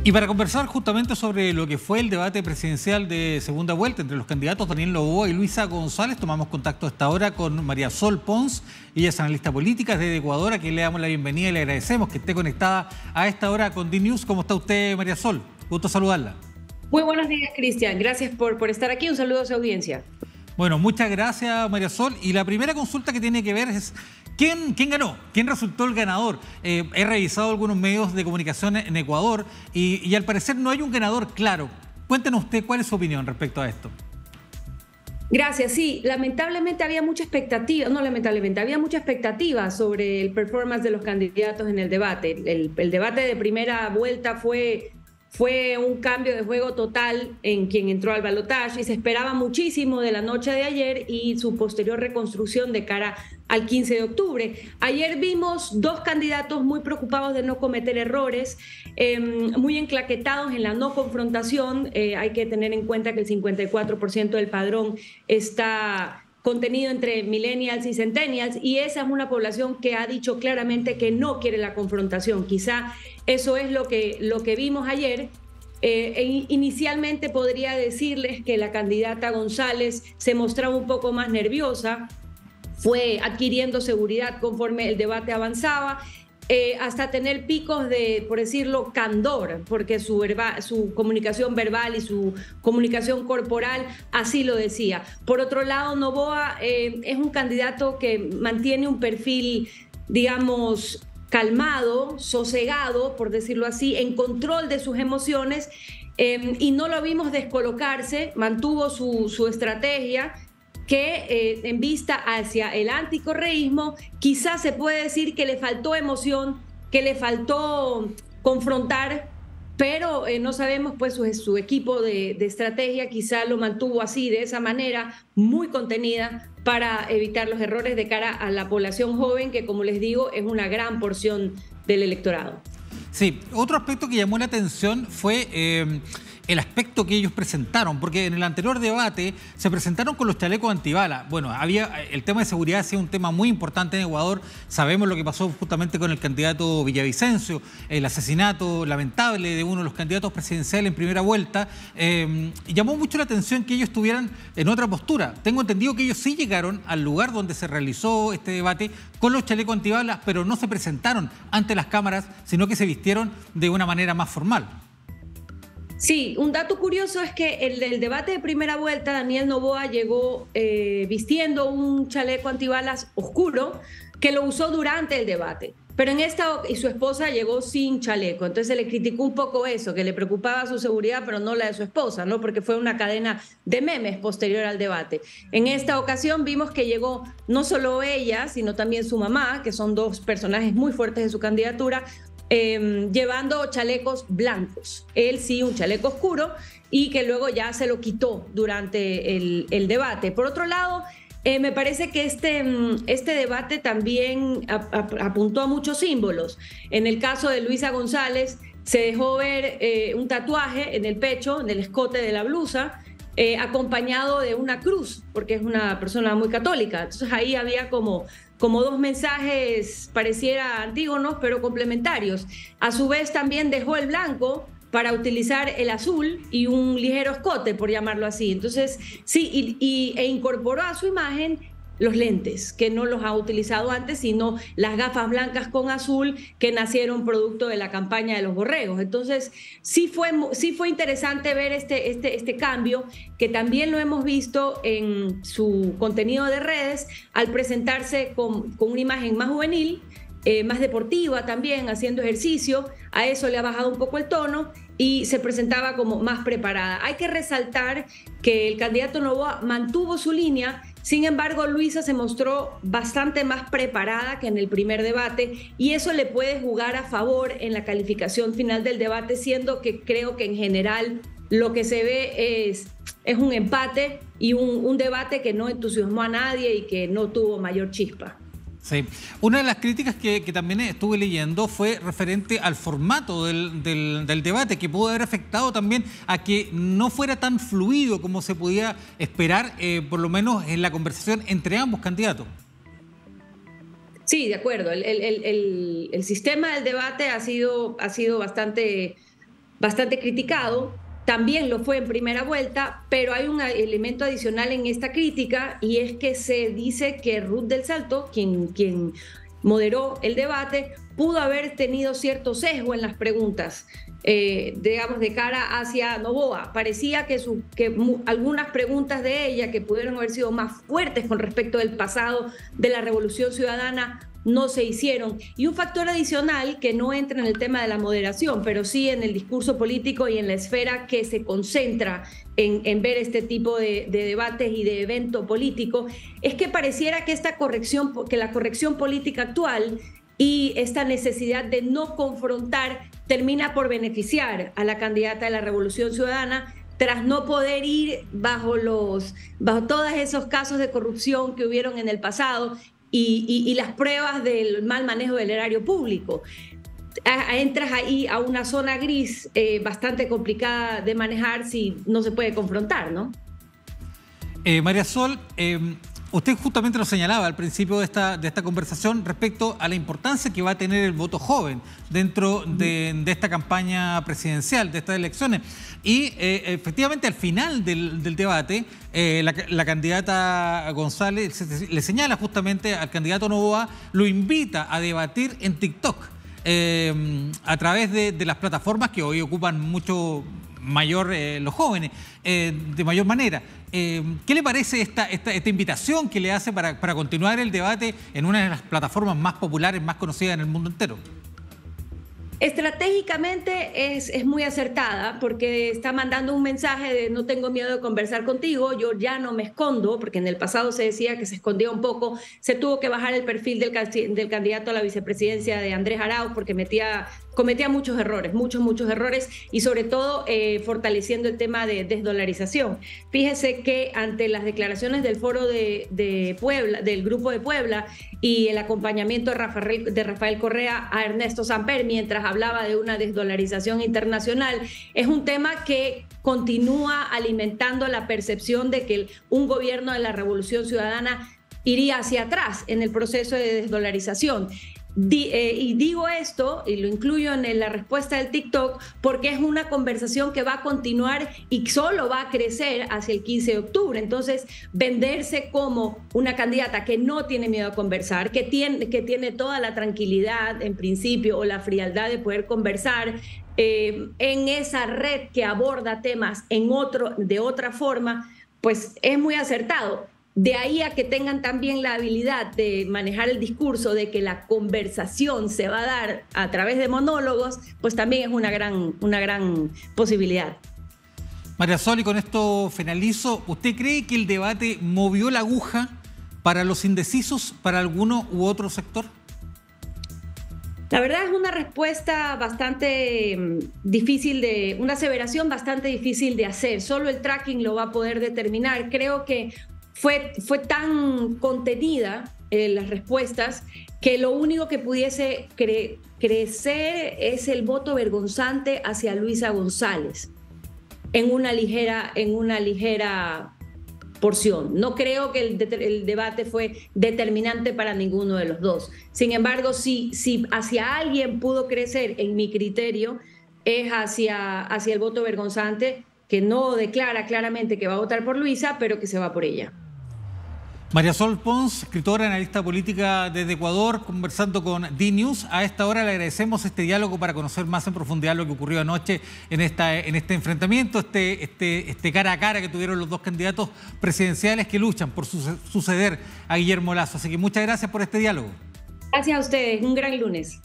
Y para conversar justamente sobre lo que fue el debate presidencial de segunda vuelta entre los candidatos Daniel Noboa y Luisa González, tomamos contacto a esta hora con María Sol Pons. Ella es analista política desde Ecuador, a quien le damos la bienvenida y le agradecemos que esté conectada a esta hora con DNews. ¿Cómo está usted, María Sol? Gusto saludarla. Muy buenos días, Cristian. Gracias por estar aquí. Un saludo a su audiencia. Bueno, muchas gracias, María Sol. Y la primera consulta que tiene que ver es ¿quién ganó? ¿Quién resultó el ganador? He revisado algunos medios de comunicación en Ecuador y al parecer no hay un ganador claro. Cuéntenos usted cuál es su opinión respecto a esto. Gracias. Sí, lamentablemente había mucha expectativa, no lamentablemente, había mucha expectativa sobre el performance de los candidatos en el debate. El debate de primera vuelta fue un cambio de juego total en quien entró al balotaje y se esperaba muchísimo de la noche de ayer y su posterior reconstrucción de cara al 15 de octubre. Ayer vimos dos candidatos muy preocupados de no cometer errores, muy enclaquetados en la no confrontación. Hay que tener en cuenta que el 54% del padrón está contenido entre millennials y centennials, y esa es una población que ha dicho claramente que no quiere la confrontación. Quizá eso es lo que vimos ayer. Inicialmente podría decirles que la candidata González se mostraba un poco más nerviosa, fue adquiriendo seguridad conforme el debate avanzaba, hasta tener picos de, por decirlo, candor, porque su comunicación verbal y su comunicación corporal así lo decía. Por otro lado, Noboa es un candidato que mantiene un perfil, digamos, calmado, sosegado, por decirlo así, en control de sus emociones, y no lo vimos descolocarse, mantuvo su estrategia, que en vista hacia el anticorreísmo, quizás se puede decir que le faltó emoción, que le faltó confrontar, pero no sabemos, pues su equipo de estrategia quizá lo mantuvo así, de esa manera, muy contenida, para evitar los errores de cara a la población joven, que, como les digo, es una gran porción del electorado. Sí, otro aspecto que llamó la atención fue el aspecto que ellos presentaron, porque en el anterior debate se presentaron con los chalecos antibalas. Bueno, el tema de seguridad ha sido un tema muy importante en Ecuador. Sabemos lo que pasó justamente con el candidato Villavicencio, el asesinato lamentable de uno de los candidatos presidenciales en primera vuelta. Llamó mucho la atención que ellos estuvieran en otra postura. Tengo entendido que ellos sí llegaron al lugar donde se realizó este debate con los chalecos antibalas, pero no se presentaron ante las cámaras, sino que se vistieron de una manera más formal. Sí, un dato curioso es que el debate de primera vuelta, Daniel Noboa llegó vistiendo un chaleco antibalas oscuro que lo usó durante el debate. Pero y su esposa llegó sin chaleco. Entonces se le criticó un poco eso, que le preocupaba su seguridad, pero no la de su esposa, ¿no? Porque fue una cadena de memes posterior al debate. En esta ocasión vimos que llegó no solo ella, sino también su mamá, que son dos personajes muy fuertes de su candidatura, llevando chalecos blancos. Él sí, un chaleco oscuro, y que luego ya se lo quitó durante el debate. Por otro lado, me parece que este debate también apuntó a muchos símbolos. En el caso de Luisa González, se dejó ver un tatuaje en el pecho, en el escote de la blusa, acompañado de una cruz, porque es una persona muy católica. Entonces ahí había como dos mensajes, pareciera antígonos, pero complementarios. A su vez también dejó el blanco para utilizar el azul y un ligero escote, por llamarlo así. Entonces, sí, e incorporó a su imagen los lentes, que no los ha utilizado antes, sino las gafas blancas con azul que nacieron producto de la campaña de los borregos. Entonces, sí fue interesante ver este cambio, que también lo hemos visto en su contenido de redes, al presentarse con una imagen más juvenil, más deportiva también, haciendo ejercicio. A eso le ha bajado un poco el tono y se presentaba como más preparada. Hay que resaltar que el candidato Noboa mantuvo su línea. Sin embargo, Luisa se mostró bastante más preparada que en el primer debate, y eso le puede jugar a favor en la calificación final del debate, siendo que creo que en general lo que se ve es un empate y un debate que no entusiasmó a nadie y que no tuvo mayor chispa. Sí. Una de las críticas que también estuve leyendo fue referente al formato del debate, que pudo haber afectado también a que no fuera tan fluido como se podía esperar, por lo menos en la conversación entre ambos candidatos. Sí, de acuerdo. El sistema del debate ha sido bastante bastante criticado. También lo fue en primera vuelta, pero hay un elemento adicional en esta crítica y es que se dice que Ruth del Salto, quien moderó el debate, pudo haber tenido cierto sesgo en las preguntas, digamos, de cara hacia Noboa. Parecía que algunas preguntas de ella, que pudieron haber sido más fuertes con respecto del pasado de la Revolución Ciudadana, no se hicieron. Y un factor adicional que no entra en el tema de la moderación, pero sí en el discurso político y en la esfera que se concentra en ver este tipo de debates y de evento político, es que pareciera que la corrección política actual y esta necesidad de no confrontar termina por beneficiar a la candidata de la Revolución Ciudadana, tras no poder ir bajo todos esos casos de corrupción que hubieron en el pasado y las pruebas del mal manejo del erario público. Entras ahí a una zona gris bastante complicada de manejar si no se puede confrontar, ¿no? María Sol, usted justamente lo señalaba al principio de esta conversación respecto a la importancia que va a tener el voto joven dentro de esta campaña presidencial, de estas elecciones. Y efectivamente al final del debate, la candidata González le señala justamente al candidato Noboa, lo invita a debatir en TikTok a través de las plataformas que hoy ocupan mucho mayor los jóvenes, de mayor manera. ¿Qué le parece esta invitación que le hace para continuar el debate en una de las plataformas más populares, más conocidas en el mundo entero? Estratégicamente es muy acertada porque está mandando un mensaje de no tengo miedo de conversar contigo, yo ya no me escondo, porque en el pasado se decía que se escondía un poco, se tuvo que bajar el perfil del candidato a la vicepresidencia de Andrés Arauz porque cometía muchos errores y sobre todo fortaleciendo el tema de desdolarización. Fíjese que ante las declaraciones del foro de Puebla, del Grupo de Puebla y el acompañamiento de Rafael Correa a Ernesto Samper mientras hablaba de una desdolarización internacional, es un tema que continúa alimentando la percepción de que un gobierno de la Revolución Ciudadana iría hacia atrás en el proceso de desdolarización. Y digo esto, y lo incluyo en la respuesta del TikTok, porque es una conversación que va a continuar y solo va a crecer hacia el 15 de octubre. Entonces, venderse como una candidata que no tiene miedo a conversar, que tiene toda la tranquilidad, en principio, o la frialdad de poder conversar en esa red que aborda temas de otra forma, pues es muy acertado. De ahí a que tengan también la habilidad de manejar el discurso de que la conversación se va a dar a través de monólogos, pues también es una gran posibilidad. María Sol, y con esto finalizo. ¿Usted cree que el debate movió la aguja para los indecisos, para alguno u otro sector? La verdad es una respuesta bastante difícil una aseveración bastante difícil de hacer. Solo el tracking lo va a poder determinar. Creo que fue tan contenida las respuestas que lo único que pudiese crecer es el voto vergonzante hacia Luisa González en una ligera porción. No creo que el debate fue determinante para ninguno de los dos. Sin embargo, si hacia alguien pudo crecer, en mi criterio, es hacia el voto vergonzante, que no declara claramente que va a votar por Luisa, pero que se va por ella. María Sol Pons, escritora, analista política desde Ecuador, conversando con DNews. A esta hora le agradecemos este diálogo para conocer más en profundidad lo que ocurrió anoche en este enfrentamiento, este cara a cara que tuvieron los dos candidatos presidenciales que luchan por suceder a Guillermo Lasso. Así que muchas gracias por este diálogo. Gracias a ustedes. Un gran lunes.